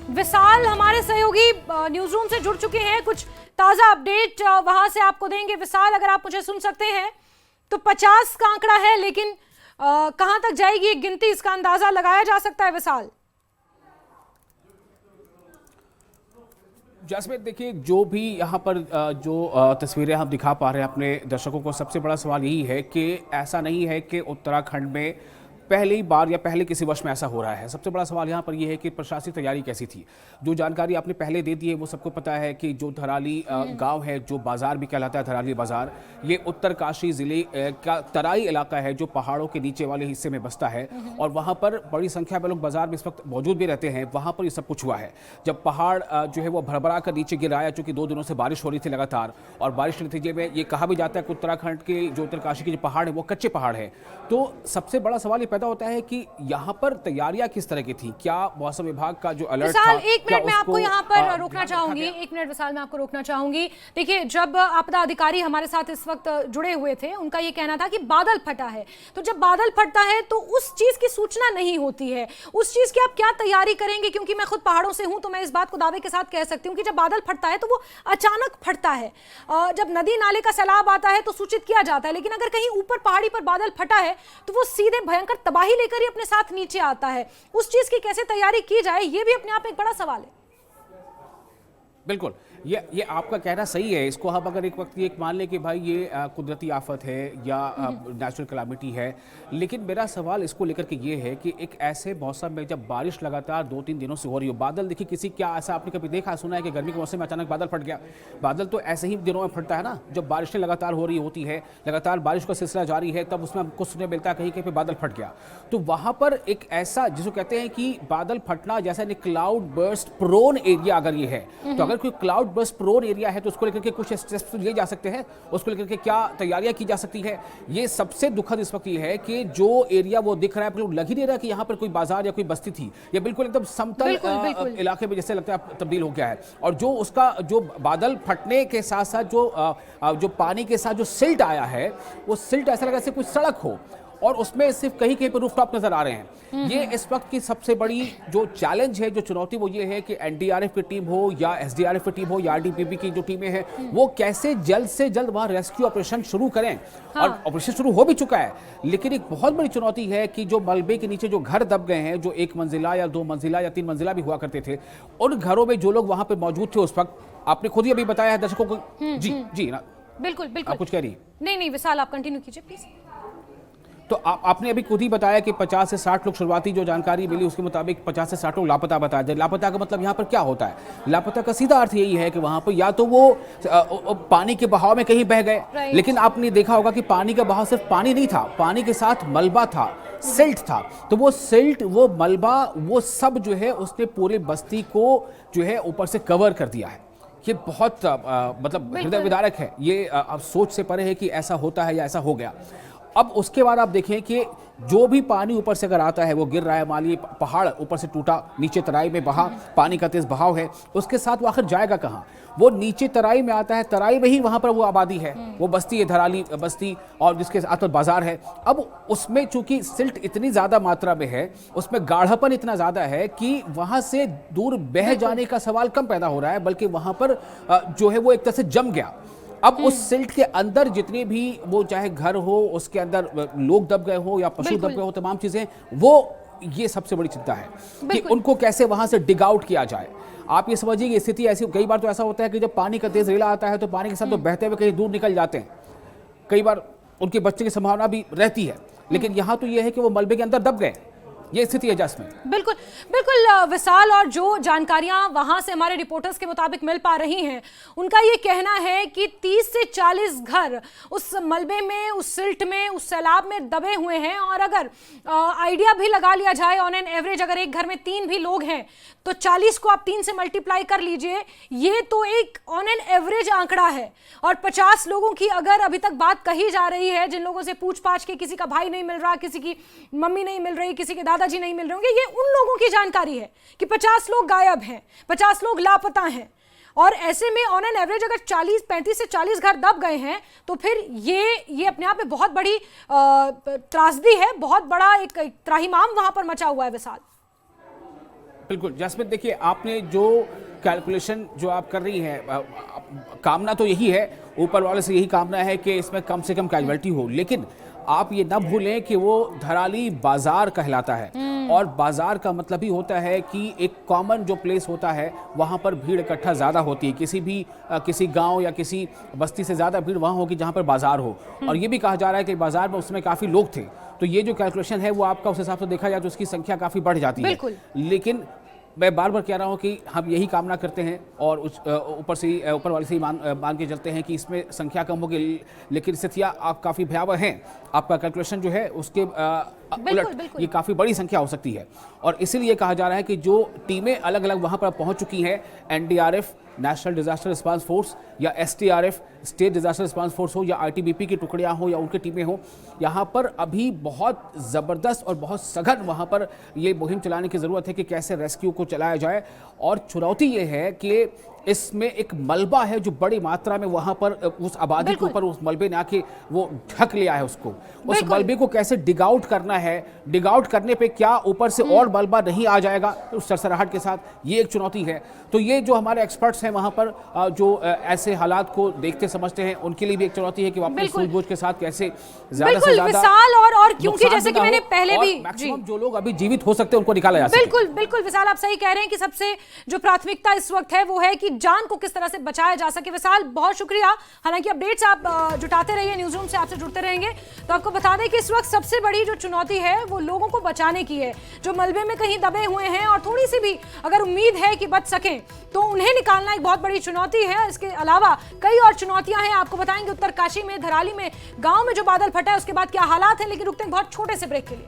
विशाल हमारे सहयोगी news room से जुड़ चुके हैं, कुछ ताजा अपडेट वहां से आपको देंगे। विशाल, अगर आप मुझे सुन सकते हैं तो 50 का आंकड़ा है, लेकिन कहां तक जाएगी एक गिनती, इसका अंदाजा लगाया जा सकता है विशाल? जैस्मिन, देखिए जो भी यहाँ पर जो तस्वीरें हम दिखा पा रहे हैं अपने दर्शकों को, सबसे बड़ा सवाल यही है कि ऐसा नहीं है कि उत्तराखंड में पहली बार या पहले किसी वर्ष में ऐसा हो रहा है। सबसे बड़ा सवाल यहाँ पर यह है कि प्रशासनिक तैयारी कैसी थी। जो जानकारी आपने पहले दे दी है वो सबको पता है कि जो धराली गांव है, जो बाजार भी कहलाता है धराली बाजार, ये उत्तरकाशी जिले का तराई इलाका है जो पहाड़ों के नीचे वाले हिस्से में बसता है। और वहाँ पर बड़ी संख्या में लोग बाजार में इस वक्त मौजूद भी रहते हैं। वहाँ पर ये सब कुछ हुआ है जब पहाड़ जो है वो भरभरा कर नीचे गिर आया, चूंकि 2 दिनों से बारिश हो रही थी लगातार, और बारिश के नतीजे में ये कहा भी जाता है कि उत्तराखंड के जो उत्तरकाशी के जो पहाड़ है वो कच्चे पहाड़ है। तो सबसे बड़ा सवाल ये पैदा होता है कि यहाँ पर तैयारियां किस तरह की थी। क्या मौसम विभाग का जो अलर्ट था, एक मिनट मैं आपको यहाँ पर रोकना चाहूंगी, 1 मिनट विशाल मैं आपको रोकना चाहूंगी। देखिए, जब आपदा अधिकारी हमारे साथ इस वक्त जुड़े हुए थे, उनका ये कहना था कि बादल फटा है। तो जब बादल फटता है तो उस चीज की सूचना नहीं होती है, उस चीज की आप क्या तैयारी करेंगे? क्योंकि मैं खुद पहाड़ों से हूं तो मैं इस बात को दावे के साथ कह सकती हूँ कि जब बादल फटता है तो वो अचानक फटता है। जब नदी नाले का सैलाब आता है तो सूचित किया जाता है, लेकिन अगर कहीं ऊपर पहाड़ी पर बादल फटा है तो वो सीधे भयंकर तबाही लेकर ही अपने साथ नीचे आता है। उस चीज की कैसे तैयारी की जाए, ये भी अपने आप में एक बड़ा सवाल है। बिल्कुल, ये आपका कहना सही है। इसको हम अगर एक वक्त ये मान लें कि भाई ये कुदरती आफत है या नेचुरल कैलामिटी है, लेकिन मेरा सवाल इसको लेकर के ये है कि एक ऐसे मौसम में जब बारिश लगातार 2-3 दिनों से हो रही हो, बादल देखिए किसी क्या ऐसा आपने कभी देखा सुना है कि गर्मी के मौसम में अचानक बादल फट गया? बादल तो ऐसे ही दिनों में फटता है ना, जब बारिशें लगातार हो रही होती है, लगातार बारिश का सिलसिला जारी है, तब उसमें हमको सुनने मिलता है कहीं कहीं पे बादल फट गया। तो वहां पर एक ऐसा जिसको कहते हैं कि बादल फटना जैसा क्लाउड बर्स्ट प्रोन एरिया अगर ये है, तो अगर कोई क्लाउड बर्स्ट प्रोन एरिया है तो उसको लेकर के कुछ स्टेप्स लिए जा सकते हैं, उसको लेकर के क्या तैयारियां की जा सकती है। ये सबसे दुखद इस वक्त ये है कि जो एरिया वो दिख रहा है, बिल्कुल लग ही नहीं रहा कि यहाँ पर कोई बाजार या कोई बस्ती थी। ये बिल्कुल एकदम समतल इलाके में जैसे लगता है तब्दील हो गया है। और जो उसका जो बादल फटने के साथ साथ जो पानी के साथ जो सिल्ट आया है, वो सिल्ट ऐसा लगा जैसे कोई सड़क हो और उसमें सिर्फ कहीं कहीं पर रूफटॉप नजर आ रहे हैं। ये इस वक्त की सबसे बड़ी जो चैलेंज है, जो चुनौती, वो ये है कि एनडीआरएफ की टीम हो या एसडीआरएफ की टीम हो या आरडीपीपी की जो टीमें हैं, वो कैसे जल्द से जल्द वहां रेस्क्यू ऑपरेशन शुरू करें। और ऑपरेशन शुरू हो भी चुका है, लेकिन एक बहुत बड़ी चुनौती है कि जो मलबे के नीचे जो घर दब गए हैं, जो 1 मंजिला या 2 मंजिला या 3 मंजिला भी हुआ करते थे, उन घरों में जो लोग वहां पर मौजूद थे उस वक्त, आपने खुद ही अभी बताया है दर्शकों को। जी ना, बिल्कुल बिल्कुल, आप कुछ कह रही? नहीं विशाल, आप कंटिन्यू कीजिए प्लीज। तो आपने अभी खुद ही बताया कि 50 से 60 लोग, शुरुआती जो जानकारी मिली उसके मुताबिक 50 से 60 लोग लापता बताया जाए। लापता का मतलब यहाँ पर क्या होता है? लापता का सीधा अर्थ यही है कि वहाँ पर या तो वो पानी के बहाव में कहीं बह गए, लेकिन आपने देखा होगा कि पानी का बहाव सिर्फ पानी नहीं था, पानी के साथ मलबा था, सिल्ट था। तो वो सिल्ट, वो मलबा, वो सब जो है उसने पूरी बस्ती को जो है ऊपर से कवर कर दिया है। ये बहुत मतलब हृदय विदारक है। ये अब सोच से परे है कि ऐसा होता है या ऐसा हो गया। अब उसके बाद आप देखें कि जो भी पानी ऊपर से अगर आता है वो गिर रहा है, मान लीजिए पहाड़ ऊपर से टूटा, नीचे तराई में बहा, पानी का तेज बहाव है, उसके साथ वो आखिर जाएगा कहाँ? वो नीचे तराई में आता है, तराई में ही वहाँ पर वो आबादी है, वो बस्ती है, धराली बस्ती, और जिसके साथ बाजार है। अब उसमें चूंकि सिल्ट इतनी ज़्यादा मात्रा में है, उसमें गाढ़ापन इतना ज़्यादा है कि वहाँ से दूर बह जाने का सवाल कम पैदा हो रहा है, बल्कि वहाँ पर जो है वो एक तरह से जम गया। अब उस सिल्ट के अंदर जितने भी वो चाहे घर हो, उसके अंदर लोग दब गए हो या पशु दब गए हो, तमाम चीजें, वो ये सबसे बड़ी चिंता है कि उनको कैसे वहां से डिग आउट किया जाए। आप ये समझिए कि स्थिति ऐसी, कई बार तो ऐसा होता है कि जब पानी का तेज रेला आता है तो पानी के साथ तो बहते हुए कहीं दूर निकल जाते हैं, कई बार उनके बच्चे की संभावना भी रहती है, लेकिन यहाँ तो ये है कि वो मलबे के अंदर दब गए। ये स्थिति है जैस्मिन। बिल्कुल बिल्कुल विशाल, और जो जानकारियां वहां से हमारे रिपोर्टर्स के मुताबिक मिल पा रही हैं, उनका ये कहना है कि 30 से 40 घर उस मलबे में, उस सिल्ट में, उस सैलाब में दबे हुए हैं। और अगर आइडिया भी लगा लिया जाए, ऑन एन एवरेज अगर एक घर में 3 भी लोग हैं तो 40 को आप 3 से मल्टीप्लाई कर लीजिए, ये तो एक ऑन एन एवरेज आंकड़ा है। और 50 लोगों की अगर अभी तक बात कही जा रही है, जिन लोगों से पूछ पाछ के किसी का भाई नहीं मिल रहा, किसी की मम्मी नहीं मिल रही, किसी के दादाजी नहीं मिल रहे होंगे, ये उन लोगों की जानकारी है कि 50 लोग गायब हैं, 50 लोग लापता हैं। और ऐसे में ऑन एन एवरेज अगर 35 से 40 घर दब गए हैं तो फिर ये अपने आप में बहुत बड़ी त्रासदी है, बहुत बड़ा एक त्राहिमाम वहां पर मचा हुआ है विशाल। बिल्कुल जसमीत, देखिए आपने जो कैलकुलेशन जो आप कर रही हैं, कामना तो यही है, ऊपर वाले से यही कामना है कि इसमें कम से कम कैजुअलिटी हो, लेकिन आप ये ना भूलें कि वो धराली बाजार कहलाता है और बाजार का मतलब ही होता है कि एक कॉमन जो प्लेस होता है वहाँ पर भीड़ इकट्ठा ज़्यादा होती है। किसी गांव या किसी बस्ती से ज़्यादा भीड़ वहाँ होगी जहाँ पर बाजार हो। और ये भी कहा जा रहा है कि बाजार में उसमें काफ़ी लोग थे, तो ये जो कैलकुलेशन है वो आपका उस हिसाब से देखा जाए तो उसकी संख्या काफ़ी बढ़ जाती है। लेकिन मैं बार बार कह रहा हूँ कि हम यही कामना करते हैं और ऊपर वाले से ही मान के चलते हैं कि इसमें संख्या कम होगी, लेकिन स्थितियाँ काफ़ी भयावह हैं। आपका कैलकुलेशन जो है उसके उलट ये काफ़ी बड़ी संख्या हो सकती है और इसीलिए कहा जा रहा है कि जो टीमें अलग अलग वहाँ पर पहुँच चुकी हैं, NDRF national disaster response force या STRF state disaster response force हो या आईटीबीपी की टुकड़ियां हो या उनकी टीमें हो, यहाँ पर अभी बहुत ज़बरदस्त और बहुत सघन वहाँ पर ये मुहिम चलाने की ज़रूरत है कि कैसे रेस्क्यू को चलाया जाए। और चुनौती ये है कि इसमें एक मलबा है जो बड़ी मात्रा में वहाँ पर उस आबादी के ऊपर उस मलबे ने आके वो ढक लिया है उसको, उस मलबे को कैसे डिग आउट करना है, डिग आउट करने पे क्या ऊपर से और मलबा नहीं आ जाएगा उस सरसराहट के साथ, ये एक चुनौती है। तो ये जो हमारे एक्सपर्ट्स हैं वहाँ पर जो ऐसे हालात को देखते समझते हैं उनके लिए भी एक चुनौती है कि वापस सूझबूझ के साथ कैसे ज्यादा से ज्यादा और क्योंकि जैसे कि मैंने पहले भी मैक्सिमम जो लोग अभी जीवित हो सकते हैं उनको निकाला जा सके। बिल्कुल विशाल, आप सही कह रहे हैं कि सबसे जो प्राथमिकता इस वक्त है वो है कि जान को किस तरह से बचाया जा सके। विशाल बहुत शुक्रिया, हालांकि अपडेट्स आप जुटाते रहिए, न्यूज रूम से आपसे जुड़ते रहेंगे। तो आपको बता दें कि इस वक्त सबसे बड़ी जो चुनौती है वो लोगों को बचाने की है, जो मलबे में कहीं दबे हुए हैं और थोड़ी सी भी अगर उम्मीद है कि बच सकें तो उन्हें निकालना एक बहुत बड़ी चुनौती है। इसके अलावा कई और चुनौतियां हैं, आपको बताएंगे उत्तरकाशी में, धराली में, गांव में जो बादल फटा है उसके बाद क्या हालात हैं। लेकिन रुकते हैं बहुत छोटे से ब्रेक के लिए।